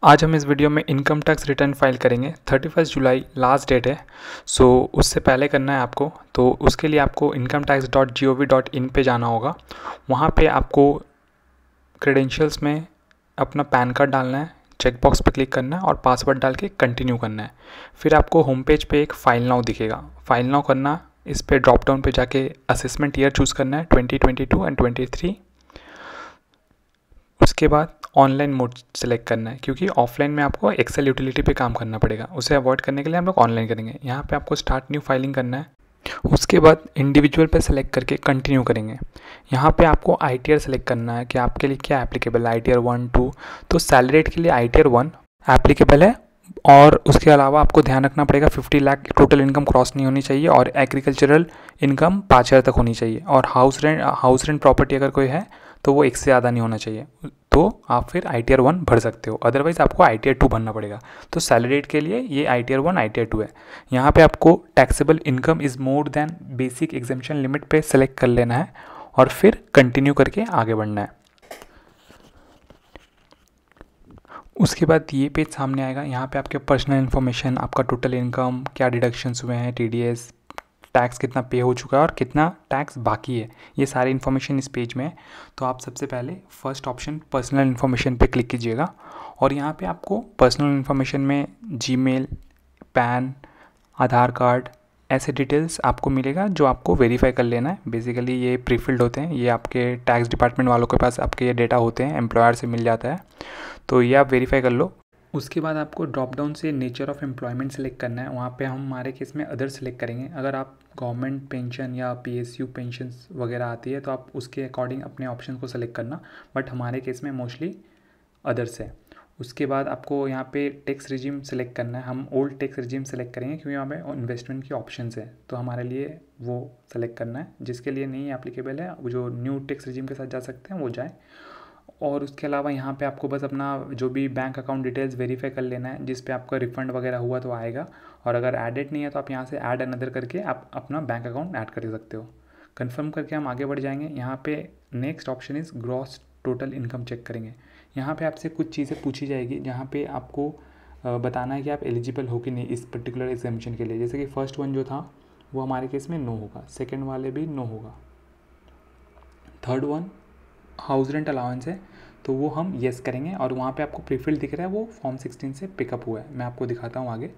आज हम इस वीडियो में इनकम टैक्स रिटर्न फाइल करेंगे। 31 जुलाई लास्ट डेट है। सो उससे पहले करना है आपको, तो उसके लिए आपको incometax.gov.in पे जाना होगा। वहाँ पे आपको क्रेडेंशियल्स में अपना पैन कार्ड डालना है, चेक बॉक्स पे क्लिक करना है और पासवर्ड डाल के कंटिन्यू करना है। फिर आपको होम पेज पे एक फाइल नाउ दिखेगा, फाइल नाउ करना, इस पे ड्रॉप डाउन पे जाके असेसमेंट ईयर चूज़ करना है 2022 एंड 23। उसके बाद ऑनलाइन मोड सेलेक्ट करना है, क्योंकि ऑफलाइन में आपको एक्सेल यूटिलिटी पे काम करना पड़ेगा। उसे अवॉइड करने के लिए हम लोग ऑनलाइन करेंगे। यहाँ पे आपको स्टार्ट न्यू फाइलिंग करना है। उसके बाद इंडिविजुअल पे सेलेक्ट करके कंटिन्यू करेंगे। यहाँ पे आपको ITR सेलेक्ट करना है कि आपके लिए क्या एप्लीकेबल है, ITR 1, 2। तो सैलरी रेट के लिए ITR 1 एप्लीकेबल है, और उसके अलावा आपको ध्यान रखना पड़ेगा 50 लाख टोटल इनकम क्रॉस नहीं होनी चाहिए, और एग्रीकल्चरल इनकम 5,000 तक होनी चाहिए, और हाउस रेंट प्रॉपर्टी अगर कोई है तो वो 1 से ज़्यादा नहीं होना चाहिए। तो आप फिर ITR 1 भर सकते हो, अदरवाइज़ आपको ITR 2 भरना पड़ेगा। तो सैलरी रेट के लिए ये ITR 1 ITR 2 है। यहाँ पे आपको taxable income is more than basic exemption limit पे सेलेक्ट कर लेना है और फिर कंटिन्यू करके आगे बढ़ना है। उसके बाद ये पेज सामने आएगा। यहाँ पे आपके पर्सनल इन्फॉर्मेशन, आपका टोटल इनकम, क्या डिडक्शंस हुए हैं, TDS, टैक्स कितना पे हो चुका है और कितना टैक्स बाकी है, ये सारी इन्फॉर्मेशन इस पेज में है। तो आप सबसे पहले फर्स्ट ऑप्शन पर्सनल इन्फॉर्मेशन पे क्लिक कीजिएगा, और यहाँ पे आपको पर्सनल इन्फॉर्मेशन में जीमेल, पैन, आधार कार्ड, ऐसे डिटेल्स आपको मिलेगा जो आपको वेरीफाई कर लेना है। बेसिकली ये प्रीफिल्ड होते हैं, ये आपके टैक्स डिपार्टमेंट वालों के पास आपके ये डेटा होते हैं, एम्प्लॉयर से मिल जाता है, तो ये आप वेरीफाई कर लो। उसके बाद आपको ड्रॉप डाउन से नेचर ऑफ़ एम्प्लॉयमेंट सेलेक्ट करना है। वहाँ पे हम हमारे केस में अदर सेलेक्ट करेंगे। अगर आप गवर्नमेंट पेंशन या PSU पेंशंस वगैरह आती है तो आप उसके अकॉर्डिंग अपने ऑप्शन को सेलेक्ट करना, बट हमारे केस में मोस्टली अदर्स है। उसके बाद आपको यहाँ पे टैक्स रिजीम सेलेक्ट करना है। हम ओल्ड टैक्स रिजीम सेलेक्ट करेंगे क्योंकि यहाँ पे इन्वेस्टमेंट की ऑप्शंस है, तो हमारे लिए वो सेलेक्ट करना है। जिसके लिए नहीं एप्लीकेबल है, वो जो न्यू टैक्स रिजीम के साथ जा सकते हैं वो जाए। और उसके अलावा यहाँ पे आपको बस अपना जो भी बैंक अकाउंट डिटेल्स वेरीफाई कर लेना है, जिस पे आपका रिफंड वगैरह हुआ तो आएगा, और अगर एडेड नहीं है तो आप यहाँ से ऐड अनदर करके आप अपना बैंक अकाउंट ऐड कर सकते हो। कंफर्म करके हम आगे बढ़ जाएंगे। यहाँ पे next option is gross total income check करेंगे। यहाँ पे आपसे कुछ चीज़ें पूछी जाएगी, जहाँ पे आपको बताना है कि आप एलिजिबल हो कि नहीं इस पर्टिकुलर एग्जामिशन के लिए। जैसे कि फर्स्ट वन जो था वो हमारे केस में नो होगा, सेकेंड वाले भी नो होगा, third one house rent allowance है तो वो हम येस करेंगे, और वहाँ पे आपको प्रीफिल्ड दिख रहा है वो फॉर्म 16 से पिकअप हुआ है, मैं आपको दिखाता हूँ आगे।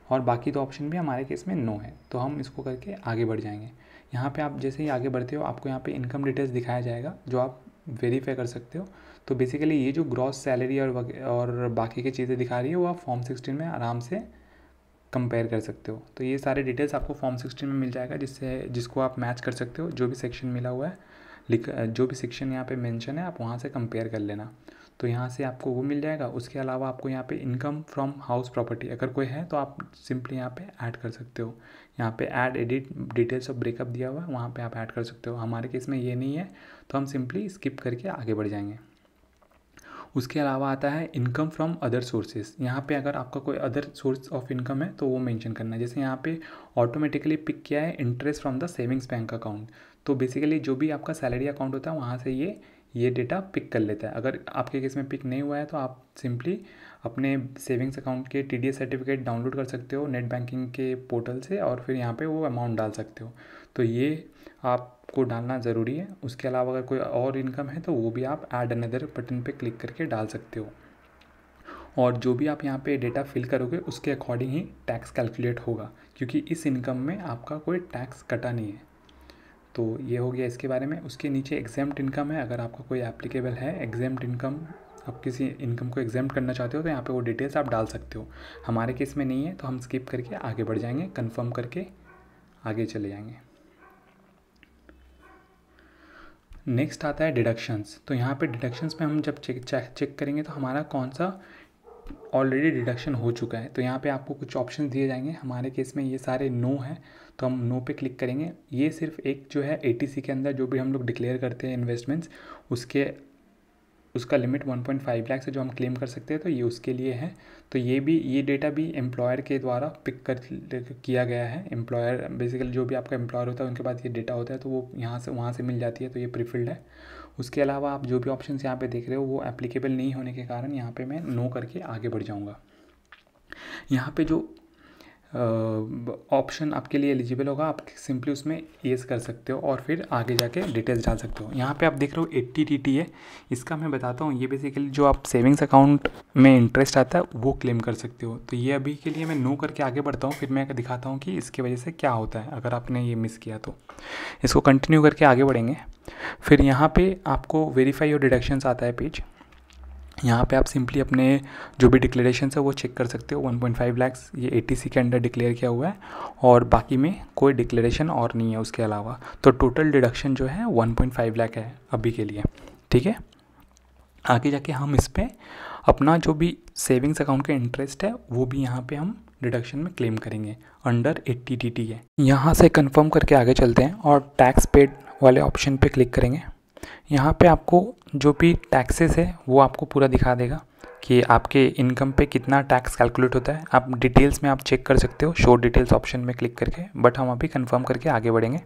और बाकी दो ऑप्शन भी हमारे केस में नो है, तो हम इसको करके आगे बढ़ जाएंगे। यहाँ पे आप जैसे ही आगे बढ़ते हो आपको यहाँ पे इनकम डिटेल्स दिखाया जाएगा जो आप वेरीफाई कर सकते हो। तो बेसिकली ये जो ग्रॉस सैलरी और बाकी की चीज़ें दिखा रही है वो आप फॉर्म 16 में आराम से कंपेयर कर सकते हो। तो ये सारे डिटेल्स आपको फॉर्म 16 में मिल जाएगा, जिसको आप मैच कर सकते हो। जो भी सेक्शन मिला हुआ है, जो भी सेक्शन यहाँ पे मेंशन है आप वहाँ से कंपेयर कर लेना, तो यहाँ से आपको वो मिल जाएगा। उसके अलावा आपको यहाँ पे इनकम फ्रॉम हाउस प्रॉपर्टी अगर कोई है तो आप सिंपली यहाँ पे ऐड कर सकते हो। यहाँ पे add edit details of breakup दिया हुआ है, वहाँ पे आप ऐड कर सकते हो। हमारे केस में ये नहीं है तो हम सिंपली स्किप करके आगे बढ़ जाएंगे। उसके अलावा आता है इनकम फ्रॉम अदर सोर्सेज। यहाँ पे अगर आपका कोई अदर सोर्स ऑफ इनकम है तो वो मेंशन करना है। जैसे यहाँ पे ऑटोमेटिकली पिक किया है interest from the savings bank account, तो बेसिकली जो भी आपका सैलरी अकाउंट होता है वहाँ से ये डेटा पिक कर लेता है। अगर आपके केस में पिक नहीं हुआ है तो आप सिंपली अपने सेविंग्स अकाउंट के TDS सर्टिफिकेट डाउनलोड कर सकते हो नेट बैंकिंग के पोर्टल से, और फिर यहाँ पे वो अमाउंट डाल सकते हो। तो ये आपको डालना ज़रूरी है। उसके अलावा अगर कोई और इनकम है तो वो भी आप ऐड अनदर बटन पे क्लिक करके डाल सकते हो, और जो भी आप यहाँ पे डेटा फिल करोगे उसके अकॉर्डिंग ही टैक्स कैलकुलेट होगा, क्योंकि इस इनकम में आपका कोई टैक्स कटा नहीं है। तो ये हो गया इसके बारे में। उसके नीचे एग्जेम्प्ट इनकम है, अगर आपका कोई एप्लीकेबल है एग्जेम्प्ट इनकम, आप किसी इनकम को एग्जेम्प्ट करना चाहते हो तो यहाँ पे वो डिटेल्स आप डाल सकते हो। हमारे केस में नहीं है तो हम स्किप करके आगे बढ़ जाएंगे, कंफर्म करके आगे चले जाएंगे। नेक्स्ट आता है डिडक्शंस। तो यहाँ पे डिडक्शंस में हम जब चेक करेंगे तो हमारा कौन सा ऑलरेडी डिडक्शन हो चुका है। तो यहाँ पे आपको कुछ ऑप्शन दिए जाएंगे, हमारे केस में ये सारे नो है तो हम नो पे क्लिक करेंगे। ये सिर्फ एक जो है ATC के अंदर जो भी हम लोग डिक्लेयर करते हैं इन्वेस्टमेंट्स, उसका लिमिट 1.5 लाख से जो हम क्लेम कर सकते हैं, तो ये उसके लिए है। तो ये डेटा भी एम्प्लॉयर के द्वारा पिक किया गया है। एम्प्लॉयर बेसिकली जो भी आपका एम्प्लॉयर होता है उनके पास ये डेटा होता है, तो वो यहाँ से वहाँ से मिल जाती है, तो ये प्रीफिल्ड है। उसके अलावा आप जो भी ऑप्शंस यहाँ पे देख रहे हो वो एप्लीकेबल नहीं होने के कारण यहाँ पे मैं नो करके आगे बढ़ जाऊँगा। यहाँ पे जो ऑप्शन आपके लिए एलिजिबल होगा आप सिंपली उसमें येस कर सकते हो और फिर आगे जाके डिटेल्स डाल सकते हो। यहाँ पे आप देख रहे हो 80 है, इसका मैं बताता हूँ। ये बेसिकली जो आप सेविंग्स अकाउंट में इंटरेस्ट आता है वो क्लेम कर सकते हो। तो ये अभी के लिए मैं नो करके आगे बढ़ता हूँ, फिर मैं दिखाता हूँ कि इसकी वजह से क्या होता है अगर आपने ये मिस किया तो। इसको कंटिन्यू करके आगे बढ़ेंगे। फिर यहाँ पर आपको वेरीफाई योर डिडक्शंस आता है पेज। यहाँ पे आप सिंपली अपने जो भी डिक्लेरेशन है वो चेक कर सकते हो। 1.5 लाख ये ATC के अंडर डिक्लेयर किया हुआ है और बाकी में कोई डिक्लेरेशन और नहीं है उसके अलावा। तो टोटल डिडक्शन जो है 1.5 लाख है अभी के लिए, ठीक है। आगे जाके हम इस पर अपना जो भी सेविंग्स अकाउंट का इंटरेस्ट है वो भी यहाँ पे हम डिडक्शन में क्लेम करेंगे अंडर 80 TT है। यहाँ से कंफर्म करके आगे चलते हैं और टैक्स पेड वाले ऑप्शन पे क्लिक करेंगे। यहाँ पे आपको जो भी टैक्सेस है वो आपको पूरा दिखा देगा कि आपके इनकम पे कितना टैक्स कैलकुलेट होता है। आप डिटेल्स में आप चेक कर सकते हो शो डिटेल्स ऑप्शन में क्लिक करके, बट हम अभी कंफर्म करके आगे बढ़ेंगे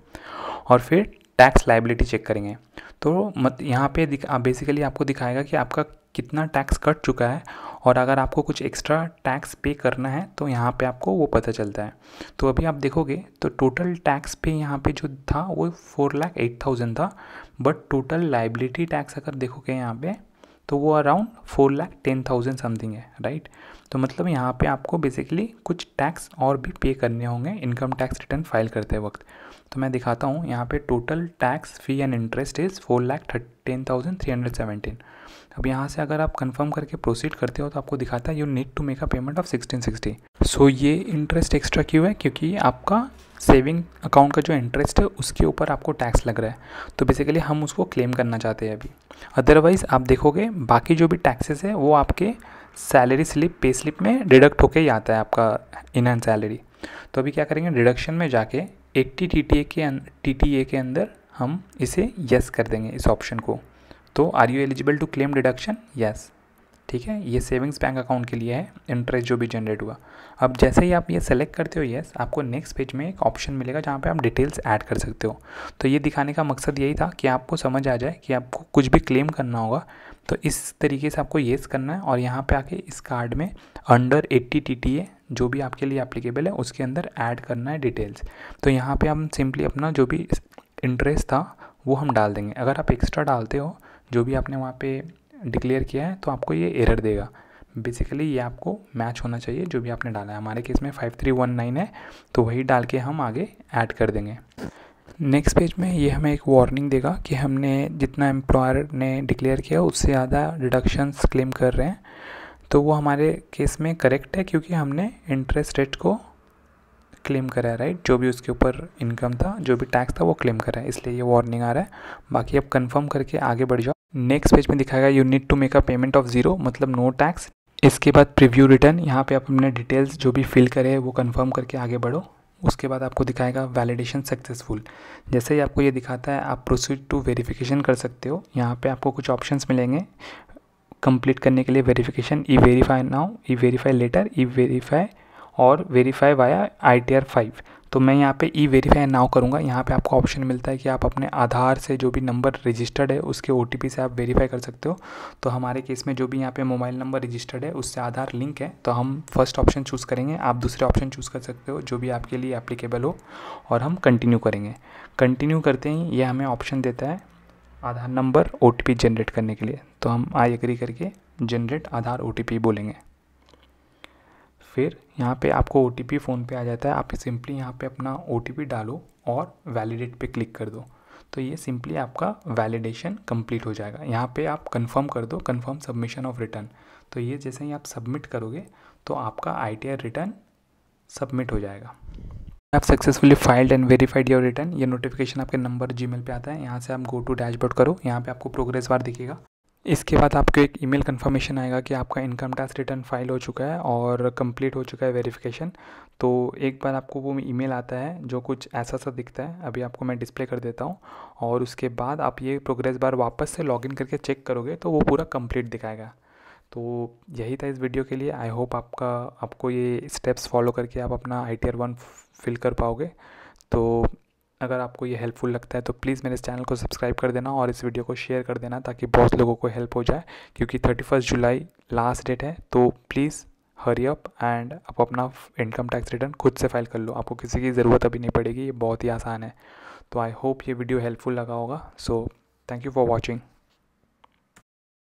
और फिर टैक्स लायबिलिटी चेक करेंगे। तो यहाँ पे बेसिकली आपको दिखाएगा कि आपका कितना टैक्स कट चुका है और अगर आपको कुछ एक्स्ट्रा टैक्स पे करना है तो यहाँ पे आपको वो पता चलता है। तो अभी आप देखोगे तो टोटल टैक्स पे यहाँ पे जो था वो 4,08,000 था, बट टोटल लाइबिलिटी टैक्स अगर देखोगे यहाँ पे तो वो अराउंड 4,10,000 समथिंग है, राइट। तो मतलब यहाँ पे आपको बेसिकली कुछ टैक्स और भी पे करने होंगे इनकम टैक्स रिटर्न फाइल करते वक्त। तो मैं दिखाता हूँ यहाँ पे total tax fee and interest is 4,10,317। अब यहाँ से अगर आप कंफर्म करके प्रोसीड करते हो तो आपको दिखाता है you need to make a payment of 1660। So ये इंटरेस्ट एक्स्ट्रा क्यों है? क्योंकि आपका सेविंग अकाउंट का जो इंटरेस्ट है उसके ऊपर आपको टैक्स लग रहा है, तो बेसिकली हम उसको क्लेम करना चाहते हैं अभी। अदरवाइज़ आप देखोगे बाकी जो भी टैक्सेस है वो आपके सैलरी स्लिप पे स्लिप में डिडक्ट होके ही आता है आपका इन हैंड सैलरी। तो अभी क्या करेंगे, डिडक्शन में जाके 80 TTA के अंदर हम इसे यस कर देंगे इस ऑप्शन को। तो are you eligible to claim deduction? Yes, ठीक है। ये सेविंग्स बैंक अकाउंट के लिए है इंटरेस्ट जो भी जनरेट हुआ। अब जैसे ही आप ये सेलेक्ट करते हो यस, आपको नेक्स्ट पेज में एक ऑप्शन मिलेगा जहाँ पे आप डिटेल्स ऐड कर सकते हो। तो ये दिखाने का मकसद यही था कि आपको समझ आ जाए कि आपको कुछ भी क्लेम करना होगा तो इस तरीके से आपको येस करना है और यहाँ पे आके इस कार्ड में अंडर 80 TTA जो भी आपके लिए एप्लीकेबल है उसके अंदर ऐड करना है डिटेल्स। तो यहाँ पे हम सिंपली अपना जो भी इंटरेस्ट था वो हम डाल देंगे। अगर आप एक्स्ट्रा डालते हो जो भी आपने वहाँ पे डिक्लेयर किया है तो आपको ये एरर देगा। बेसिकली ये आपको मैच होना चाहिए जो भी आपने डाला है। हमारे केस में 5319 है तो वही डाल के हम आगे ऐड कर देंगे। नेक्स्ट पेज में ये हमें एक वार्निंग देगा कि हमने जितना एम्प्लॉयर ने डिक्लेयर किया उससे ज़्यादा डिडक्शंस क्लेम कर रहे हैं। तो वो हमारे केस में करेक्ट है क्योंकि हमने इंटरेस्ट रेट को क्लेम करा है, राइट। जो भी उसके ऊपर इनकम था जो भी टैक्स था वो क्लेम करा है, इसलिए ये वार्निंग आ रहा है। बाकी अब कंफर्म करके आगे बढ़ जाओ। नेक्स्ट पेज में दिखाएगा you need to make a payment of 0 मतलब नो टैक्स। इसके बाद प्रीव्यू रिटर्न, यहाँ पे आप अपने डिटेल्स जो भी फिल करे वो कंफर्म करके आगे बढ़ो। उसके बाद आपको दिखाएगा वैलिडेशन सक्सेसफुल। जैसे ही आपको ये दिखाता है आप प्रोसीड टू वेरिफिकेशन कर सकते हो। यहाँ पे आपको कुछ ऑप्शंस मिलेंगे कंप्लीट करने के लिए। वेरिफिकेशन, ई वेरीफाई नाउ, ई वेरीफाई लेटर, ई वेरीफाई और वेरीफाई वाया ITR 5। तो मैं यहाँ पे ई वेरीफाई नाउ करूँगा। यहाँ पे आपको ऑप्शन मिलता है कि आप अपने आधार से जो भी नंबर रजिस्टर्ड है उसके OTP से आप वेरीफाई कर सकते हो। तो हमारे केस में जो भी यहाँ पे मोबाइल नंबर रजिस्टर्ड है उससे आधार लिंक है, तो हम फर्स्ट ऑप्शन चूज़ करेंगे। आप दूसरे ऑप्शन चूज़ कर सकते हो जो भी आपके लिए एप्लीकेबल हो और हम कंटिन्यू करेंगे। कंटिन्यू करते ही ये हमें ऑप्शन देता है आधार नंबर OTP जनरेट करने के लिए। तो हम आई एग्री करके जनरेट आधार OTP बोलेंगे। फिर यहाँ पे आपको OTP फ़ोन पे आ जाता है। आप सिंपली यहाँ पे अपना OTP डालो और वैलिडेट पे क्लिक कर दो। तो ये सिंपली आपका वैलिडेशन कंप्लीट हो जाएगा। यहाँ पे आप कंफर्म कर दो, कंफर्म सबमिशन ऑफ रिटर्न। तो ये जैसे ही आप सबमिट करोगे तो आपका ITR रिटर्न सबमिट हो जाएगा। आप successfully filed and verified your return. ये नोटिफिकेशन आपके नंबर जीमेल पे आता है। यहाँ से आप गो टू डैशबोर्ड करो, यहाँ पे आपको प्रोग्रेस बार दिखेगा। इसके बाद आपको एक ईमेल कंफर्मेशन आएगा कि आपका इनकम टैक्स रिटर्न फाइल हो चुका है और कंप्लीट हो चुका है वेरिफिकेशन। तो एक बार आपको वो ईमेल आता है जो कुछ ऐसा सा दिखता है, अभी आपको मैं डिस्प्ले कर देता हूँ। और उसके बाद आप ये प्रोग्रेस बार वापस से लॉगिन करके चेक करोगे तो वो पूरा कंप्लीट दिखाएगा। तो यही था इस वीडियो के लिए। आई होप आपको ये स्टेप्स फॉलो करके आप अपना ITR 1 फिल कर पाओगे। तो अगर आपको ये हेल्पफुल लगता है तो प्लीज़ मेरे इस चैनल को सब्सक्राइब कर देना और इस वीडियो को शेयर कर देना ताकि बहुत लोगों को हेल्प हो जाए, क्योंकि 31 जुलाई लास्ट डेट है। तो प्लीज़ हरी अप एंड आप अपना इनकम टैक्स रिटर्न खुद से फाइल कर लो, आपको किसी की ज़रूरत अभी नहीं पड़ेगी, ये बहुत ही आसान है। तो आई होप ये वीडियो हेल्पफुल लगा होगा। So thank you for watching.